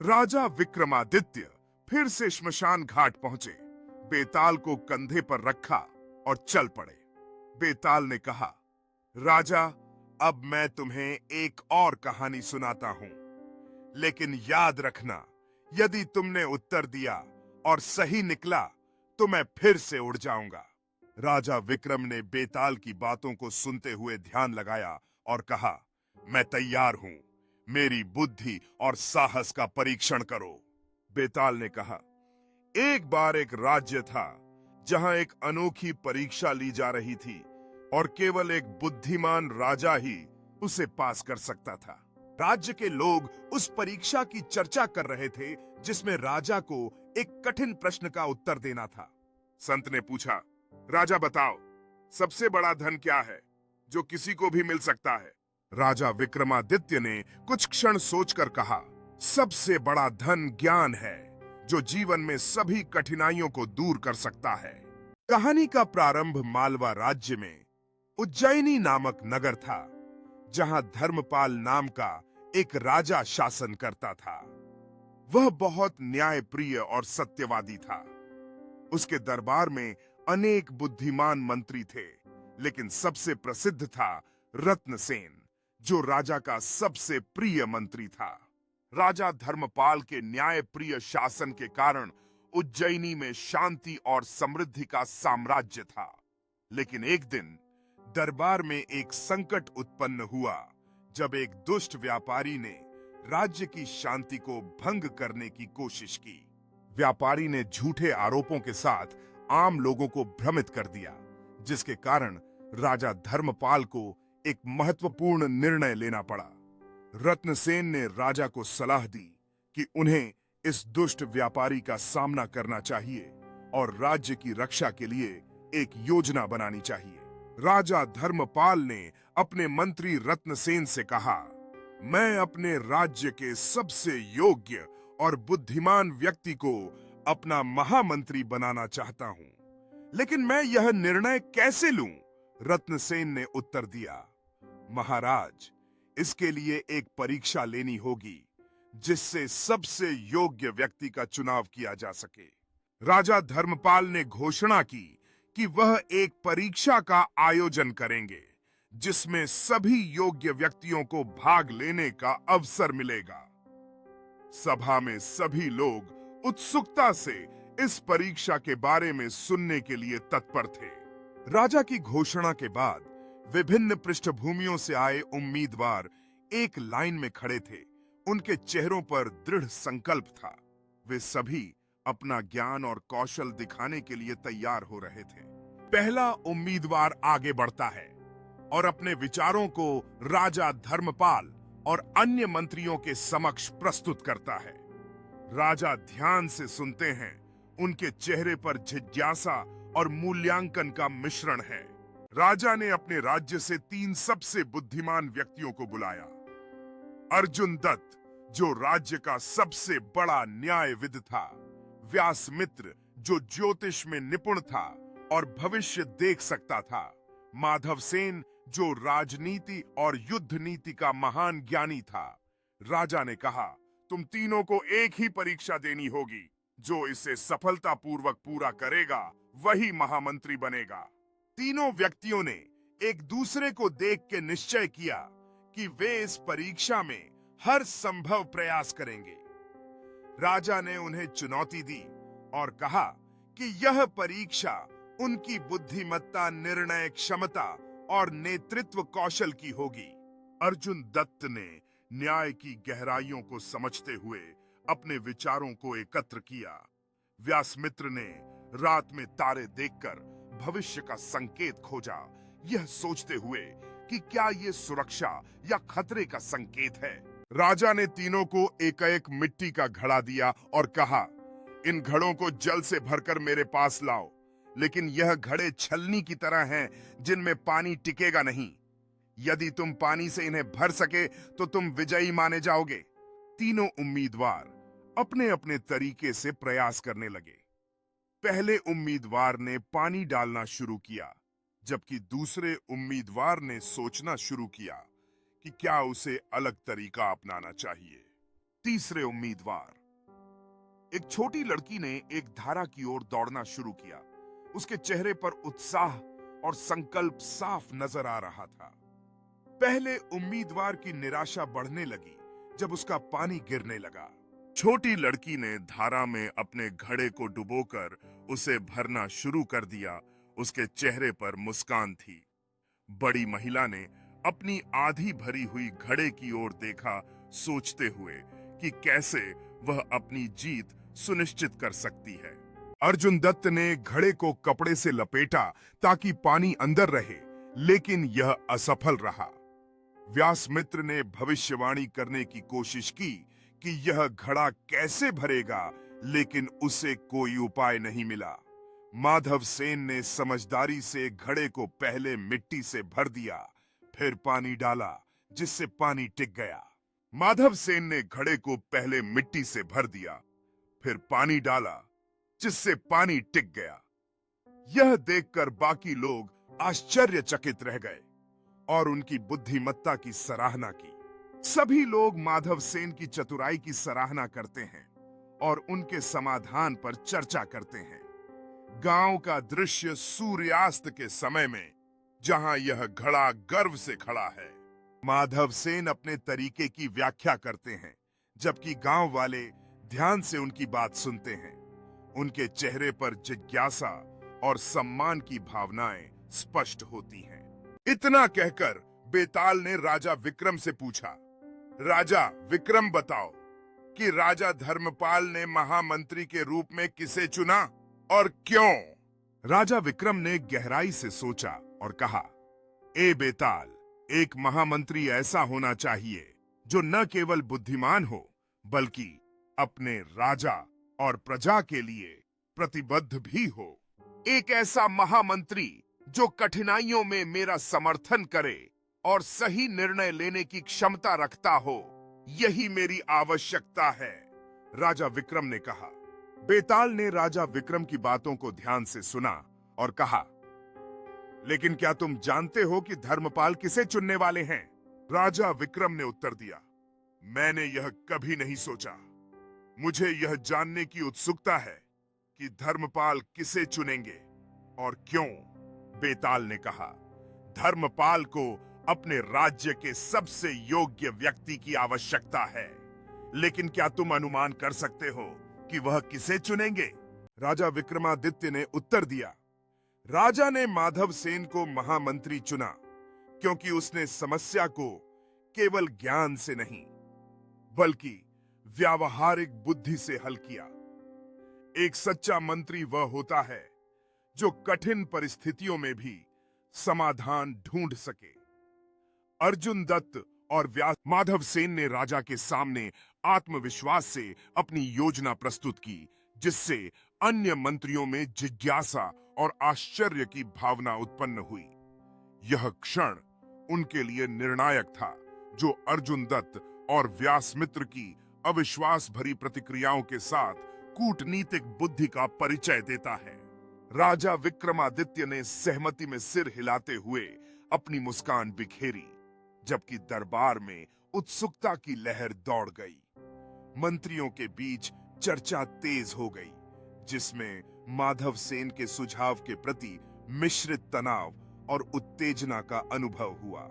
राजा विक्रमादित्य फिर से श्मशान घाट पहुंचे, बेताल को कंधे पर रखा और चल पड़े। बेताल ने कहा, राजा, अब मैं तुम्हें एक और कहानी सुनाता हूं, लेकिन याद रखना, यदि तुमने उत्तर दिया और सही निकला तो मैं फिर से उड़ जाऊंगा। राजा विक्रम ने बेताल की बातों को सुनते हुए ध्यान लगाया और कहा, मैं तैयार हूं, मेरी बुद्धि और साहस का परीक्षण करो। बेताल ने कहा, एक बार एक राज्य था जहां एक अनोखी परीक्षा ली जा रही थी और केवल एक बुद्धिमान राजा ही उसे पास कर सकता था। राज्य के लोग उस परीक्षा की चर्चा कर रहे थे जिसमें राजा को एक कठिन प्रश्न का उत्तर देना था। संत ने पूछा, राजा बताओ, सबसे बड़ा धन क्या है जो किसी को भी मिल सकता है? राजा विक्रमादित्य ने कुछ क्षण सोचकर कहा, सबसे बड़ा धन ज्ञान है जो जीवन में सभी कठिनाइयों को दूर कर सकता है। कहानी का प्रारंभ मालवा राज्य में उज्जैनी नामक नगर था, जहां धर्मपाल नाम का एक राजा शासन करता था। वह बहुत न्यायप्रिय और सत्यवादी था। उसके दरबार में अनेक बुद्धिमान मंत्री थे, लेकिन सबसे प्रसिद्ध था रत्नसेन, जो राजा का सबसे प्रिय मंत्री था। राजा धर्मपाल के न्यायप्रिय शासन के कारण उज्जैनी में शांति और समृद्धि का साम्राज्य था। लेकिन एक दिन दरबार में एक संकट उत्पन्न हुआ, जब एक दुष्ट व्यापारी ने राज्य की शांति को भंग करने की कोशिश की। व्यापारी ने झूठे आरोपों के साथ आम लोगों को भ्रमित कर दिया, जिसके कारण राजा धर्मपाल को एक महत्वपूर्ण निर्णय लेना पड़ा। रत्नसेन ने राजा को सलाह दी कि उन्हें इस दुष्ट व्यापारी का सामना करना चाहिए और राज्य की रक्षा के लिए एक योजना बनानी चाहिए। राजा धर्मपाल ने अपने मंत्री रत्नसेन से कहा, मैं अपने राज्य के सबसे योग्य और बुद्धिमान व्यक्ति को अपना महामंत्री बनाना चाहता हूं, लेकिन मैं यह निर्णय कैसे लूं? रत्नसेन ने उत्तर दिया, महाराज, इसके लिए एक परीक्षा लेनी होगी जिससे सबसे योग्य व्यक्ति का चुनाव किया जा सके। राजा धर्मपाल ने घोषणा की कि वह एक परीक्षा का आयोजन करेंगे जिसमें सभी योग्य व्यक्तियों को भाग लेने का अवसर मिलेगा। सभा में सभी लोग उत्सुकता से इस परीक्षा के बारे में सुनने के लिए तत्पर थे। राजा की घोषणा के बाद विभिन्न पृष्ठभूमियों से आए उम्मीदवार एक लाइन में खड़े थे। उनके चेहरों पर दृढ़ संकल्प था। वे सभी अपना ज्ञान और कौशल दिखाने के लिए तैयार हो रहे थे। पहला उम्मीदवार आगे बढ़ता है और अपने विचारों को राजा धर्मपाल और अन्य मंत्रियों के समक्ष प्रस्तुत करता है। राजा ध्यान से सुनते हैं। उनके चेहरे पर जिज्ञासा और मूल्यांकन का मिश्रण है। राजा ने अपने राज्य से 3 सबसे बुद्धिमान व्यक्तियों को बुलाया। अर्जुन दत्त, जो राज्य का सबसे बड़ा न्यायविद था, व्यासमित्र, जो ज्योतिष में निपुण था और भविष्य देख सकता था, माधवसेन, जो राजनीति और युद्ध नीति का महान ज्ञानी था। राजा ने कहा, तुम तीनों को एक ही परीक्षा देनी होगी। जो इसे सफलतापूर्वक पूरा करेगा वही महामंत्री बनेगा। तीनों व्यक्तियों ने एक दूसरे को देख के निश्चय किया कि वे इस परीक्षा में हर संभव प्रयास करेंगे। राजा ने उन्हें चुनौती दी और कहा कि यह परीक्षा उनकी बुद्धिमत्ता, निर्णय क्षमता और नेतृत्व कौशल की होगी। अर्जुन दत्त ने न्याय की गहराइयों को समझते हुए अपने विचारों को एकत्र किया। व्यासमित्र ने रात में तारे देखकर भविष्य का संकेत खोजा, यह सोचते हुए कि क्या ये सुरक्षा या खतरे का संकेत है। राजा ने तीनों को एक-एक मिट्टी का घड़ा दिया और कहा, इन घड़ों को जल से भरकर मेरे पास लाओ, लेकिन यह घड़े छलनी की तरह हैं जिनमें पानी टिकेगा नहीं। यदि तुम पानी से इन्हें भर सके तो तुम विजयी माने जाओगे। तीनों उम्मीदवार अपने अपने तरीके से प्रयास करने लगे। पहले उम्मीदवार ने पानी डालना शुरू किया, जबकि दूसरे उम्मीदवार ने सोचना शुरू किया कि क्या उसे अलग तरीका अपनाना चाहिए। तीसरे उम्मीदवार। एक छोटी लड़की ने एक धारा की ओर दौड़ना शुरू किया। उसके चेहरे पर उत्साह और संकल्प साफ नजर आ रहा था। पहले उम्मीदवार की निराशा बढ़ने लगी जब उसका पानी गिरने लगा। छोटी लड़की ने धारा में अपने घड़े को डुबोकर उसे भरना शुरू कर दिया। उसके चेहरे पर मुस्कान थी। बड़ी महिला ने अपनी आधी भरी हुई घड़े की ओर देखा, सोचते हुए कि कैसे वह अपनी जीत सुनिश्चित कर सकती है। अर्जुन दत्त ने घड़े को कपड़े से लपेटा ताकि पानी अंदर रहे, लेकिन यह असफल रहा। व्यासमित्र ने भविष्यवाणी करने की कोशिश की कि यह घड़ा कैसे भरेगा, लेकिन उसे कोई उपाय नहीं मिला। माधव सेन ने समझदारी से घड़े को पहले मिट्टी से भर दिया, फिर पानी डाला, जिससे पानी टिक गया। माधव सेन ने घड़े को पहले मिट्टी से भर दिया, फिर पानी डाला, जिससे पानी टिक गया। यह देखकर बाकी लोग आश्चर्यचकित रह गए और उनकी बुद्धिमत्ता की सराहना की। सभी लोग माधव सेन की चतुराई की सराहना करते हैं और उनके समाधान पर चर्चा करते हैं। गांव का दृश्य सूर्यास्त के समय में, जहां यह घड़ा गर्व से खड़ा है। माधव सेन अपने तरीके की व्याख्या करते हैं, जबकि गांव वाले ध्यान से उनकी बात सुनते हैं। उनके चेहरे पर जिज्ञासा और सम्मान की भावनाएं स्पष्ट होती हैं। इतना कहकर बेताल ने राजा विक्रम से पूछा, राजा विक्रम बताओ कि राजा धर्मपाल ने महामंत्री के रूप में किसे चुना और क्यों? राजा विक्रम ने गहराई से सोचा और कहा, ए बेताल, एक महामंत्री ऐसा होना चाहिए जो न केवल बुद्धिमान हो, बल्कि अपने राजा और प्रजा के लिए प्रतिबद्ध भी हो। एक ऐसा महामंत्री जो कठिनाइयों में मेरा समर्थन करे और सही निर्णय लेने की क्षमता रखता हो, यही मेरी आवश्यकता है, राजा विक्रम ने कहा। बेताल ने राजा विक्रम की बातों को ध्यान से सुना और कहा, लेकिन क्या तुम जानते हो कि धर्मपाल किसे चुनने वाले हैं? राजा विक्रम ने उत्तर दिया, मैंने यह कभी नहीं सोचा। मुझे यह जानने की उत्सुकता है कि धर्मपाल किसे चुनेंगे और क्यों। बेताल ने कहा, धर्मपाल को अपने राज्य के सबसे योग्य व्यक्ति की आवश्यकता है, लेकिन क्या तुम अनुमान कर सकते हो कि वह किसे चुनेंगे? राजा विक्रमादित्य ने उत्तर दिया, राजा ने माधव सेन को महामंत्री चुना क्योंकि उसने समस्या को केवल ज्ञान से नहीं, बल्कि व्यावहारिक बुद्धि से हल किया। एक सच्चा मंत्री वह होता है जो कठिन परिस्थितियों में भी समाधान ढूंढ सके। अर्जुन दत्त और माधव सेन ने राजा के सामने आत्मविश्वास से अपनी योजना प्रस्तुत की, जिससे अन्य मंत्रियों में जिज्ञासा और आश्चर्य की भावना उत्पन्न हुई। यह क्षण उनके लिए निर्णायक था, जो अर्जुन दत्त और व्यासमित्र की अविश्वास भरी प्रतिक्रियाओं के साथ कूटनीतिक बुद्धि का परिचय देता है। राजा विक्रमादित्य ने सहमति में सिर हिलाते हुए अपनी मुस्कान बिखेरी, जबकि दरबार में उत्सुकता की लहर दौड़ गई। मंत्रियों के बीच चर्चा तेज हो गई, जिसमें माधव सेन के सुझाव के प्रति मिश्रित तनाव और उत्तेजना का अनुभव हुआ।